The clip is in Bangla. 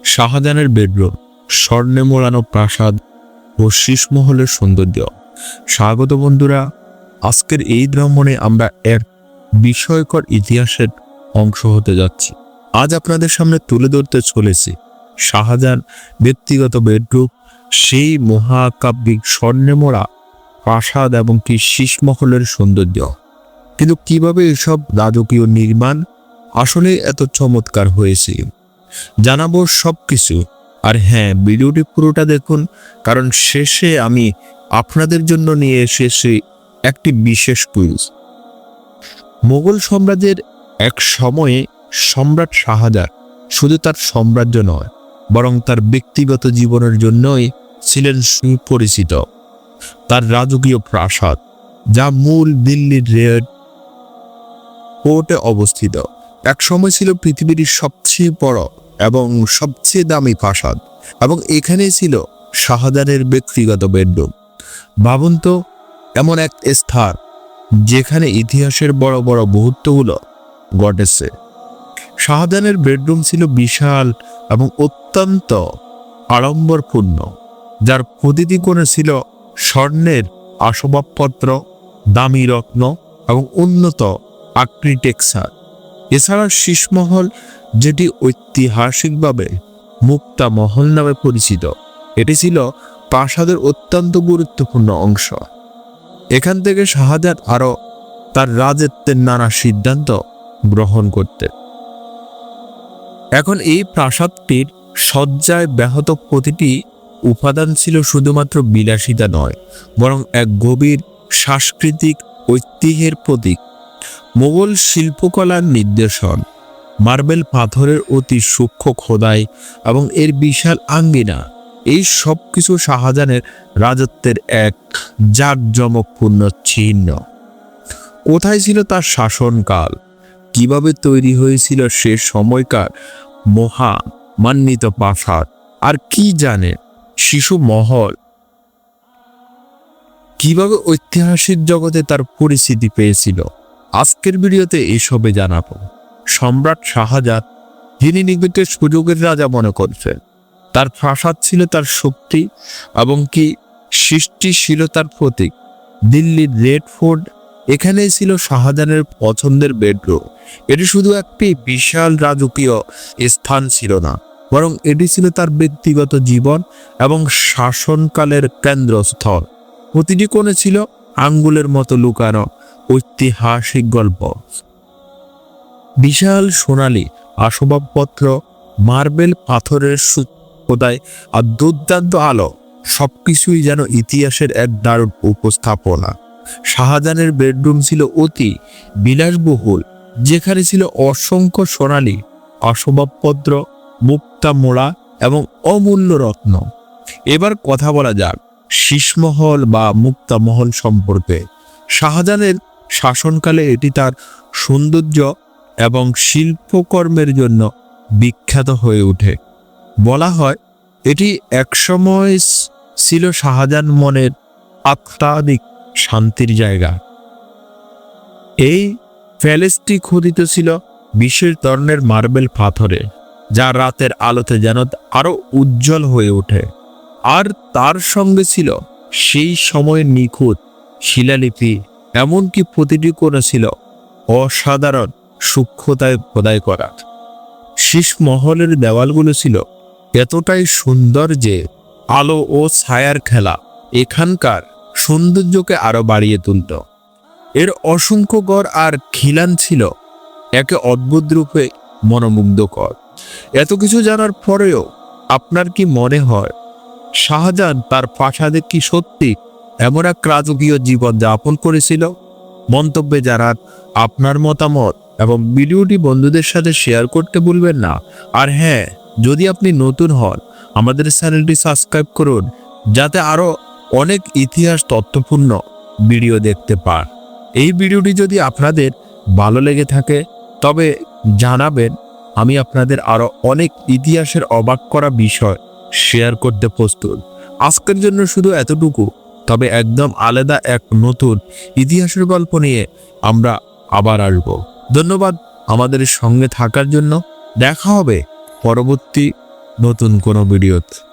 শাহজাহানের বেডরুম, স্বর্ণে মোড়ানো প্রাসাদ ও শীষমহলের সৌন্দর্য। স্বাগত বন্ধুরা, আজকের এই ভ্রমণে আমরা এক বিস্ময়কর ইতিহাসের অংশ হতে যাচ্ছি। আজ আপনাদের সামনে তুলে ধরতে চলেছি শাহজাহান ব্যক্তিগত বেডরুম, সেই মহাকাব্যিক স্বর্ণে মোড়া প্রাসাদ এবং কি শীষমহলের সৌন্দর্য। কিন্তু কিভাবে এসব রাজকীয় নির্মাণ আসলে এত চমৎকার হয়েছে, জানাবো সবকিছু। আর হ্যাঁ, ভিডিওটি পুরোটা দেখুন, কারণ শেষে আমি আপনাদের জন্য নিয়ে এসেছি একটি বিশেষ কুইজ। মোগল সাম্রাজ্যের এক সময়ে সম্রাট শাহজাহান শুধু তার সাম্রাজ্য নয়, বরং তার ব্যক্তিগত জীবনের জন্যই ছিলেন সুপরিচিত। তার রাজকীয় প্রাসাদ, যা মূল দিল্লির রেড ফোর্টে অবস্থিত, এক সময় ছিল পৃথিবীর সবচেয়ে বড় এবং সবচেয়ে দামি প্রাসাদ, এবং এখানেই ছিল শাহজাহানের ব্যক্তিগত বেডরুম। ভাবুন তো, এমন এক স্থান যেখানে ইতিহাসের বড় বড় মুহূর্তগুলো ঘটেছে। শাহজাহানের বেডরুম ছিল বিশাল এবং অত্যন্ত আড়ম্বরপূর্ণ, যার প্রতিটি কোণে ছিল স্বর্ণের আসবাবপত্র, দামি রত্ন এবং উন্নত আর্কিটেকচার। এছাড়া শীষমহল, যেটি ঐতিহাসিকভাবে মুক্তা মহল নামে পরিচিত, এটি ছিল প্রাসাদের অত্যন্ত গুরুত্বপূর্ণ অংশ। এখান থেকে শাহজাহান আরও তার রাজত্বের নানা সিদ্ধান্ত গ্রহণ করতেন। এখন এই প্রাসাদটির সজ্জায় ব্যাহত প্রতিটি উপাদান ছিল শুধুমাত্র বিলাসিতা নয়, বরং এক গভীর সাংস্কৃতিক ঐতিহ্যের প্রতীক। মোগল শিল্পকলার নিদর্শন, মার্বেল পাথরের অতি সূক্ষ্ম খোদাই এবং এর বিশাল আঙ্গিনা, এই সব কিছু শাহজাহানের রাজত্বের এক জাঁকজমকপূর্ণ চিহ্ন। কোথায় ছিল তার শাসনকাল? কিভাবে তৈরি হয়েছিল সে সময়কার মহামান্বিত প্রাসাদ? আর কি জানে শিশু মহল কিভাবে ঐতিহাসিক জগতে তার পরিচিতি পেয়েছিল? আজকের ভিডিওতে এসবে জানাবো। সম্রাট শাহজাহান, যিনি নিজেকে সুযোগের রাজা মনে করছেন, তার প্রাসাদ ছিল তার শক্তি এবং কি সৃষ্টিশীলতার প্রতীক। দিল্লির রেড ফোর্ট, এখানেই ছিল শাহজাহানের পছন্দের বেডরুম। এটি শুধু একটি বিশাল রাজকীয় স্থান ছিল না, বরং এটি ছিল তার ব্যক্তিগত জীবন এবং শাসনকালের কেন্দ্রস্থল। প্রতিটি কোণে ছিল আঙ্গুলের মতো লুকানো ঐতিহাসিক গল্প। বিশাল সোনালী আসবাবপত্র, মার্বেল পাথরের খোদাই আর দুর্দান্ত আলো, সবকিছুই যেন ইতিহাসের এক দারুণ উপস্থাপনা। শাহজাহানের বেডরুম ছিল অতি বিলাসবহুল, যেখানে ছিল অসংখ্য সোনালী আসবাবপত্র, মুক্তা মোড়া এবং অমূল্য রত্ন। এবার কথা বলা যাক শীষমহল বা মুক্তা মহল সম্পর্কে। শাহজাহানের শাসনকালে এটি তার সৌন্দর্য এবং শিল্পকর্মের জন্য বিখ্যাত হয়ে ওঠে। বলা হয় এটি একসময় ছিল শাহজাহান মনের আত্মাধিক শান্তির জায়গা। এই প্যালেসটি খোদিত ছিল বিশেষ ধরনের মার্বেল পাথরে, যা রাতের আলোতে যেন আরো উজ্জ্বল হয়ে ওঠে। আর তার সঙ্গে ছিল সেই সময়ের নিখুঁত শিলালিপি, এমনকি প্রতিটি কোণে ছিল অসাধারণ সূক্ষ্মতায় খোদাই করা। শীষমহলের দেওয়ালগুলো ছিল এতটাই সুন্দর যে আলো ও ছায়ার খেলা এখানকার সৌন্দর্যকে আরো বাড়িয়ে তুলত। এর অসংখ্য গড় আর খিলান ছিল একে অদ্ভুত রূপে মনোমুগ্ধকর। এত কিছু জানার পরেও আপনার কি মনে হয় শাহজাহান তার প্রাসাদে কি সত্যি এমন এক রাজকীয় জীবন যাপন করেছিল? মন্তব্যে জানান আপনার মতামত এবং ভিডিওটি বন্ধুদের সাথে শেয়ার করতে ভুলবেন না। আর হ্যাঁ, যদি আপনি নতুন হন, আমাদের চ্যানেলটি সাবস্ক্রাইব করুন, যাতে আরো অনেক ইতিহাস তথ্যপূর্ণ ভিডিও দেখতে পান। এই ভিডিওটি যদি আপনাদের ভালো লেগে থাকে তবে জানাবেন, আমি আপনাদের আরো অনেক ইতিহাসের অবাক করা বিষয় শেয়ার করতে প্রস্তুত। আজকের জন্য শুধু এতটুকু, তবে একদম আলাদা এক নতুন ইতিহাসের গল্প নিয়ে আমরা আবার আসব। ধন্যবাদ আমাদের সঙ্গে থাকার জন্য। দেখা হবে পরবর্তী নতুন কোনো ভিডিওতে।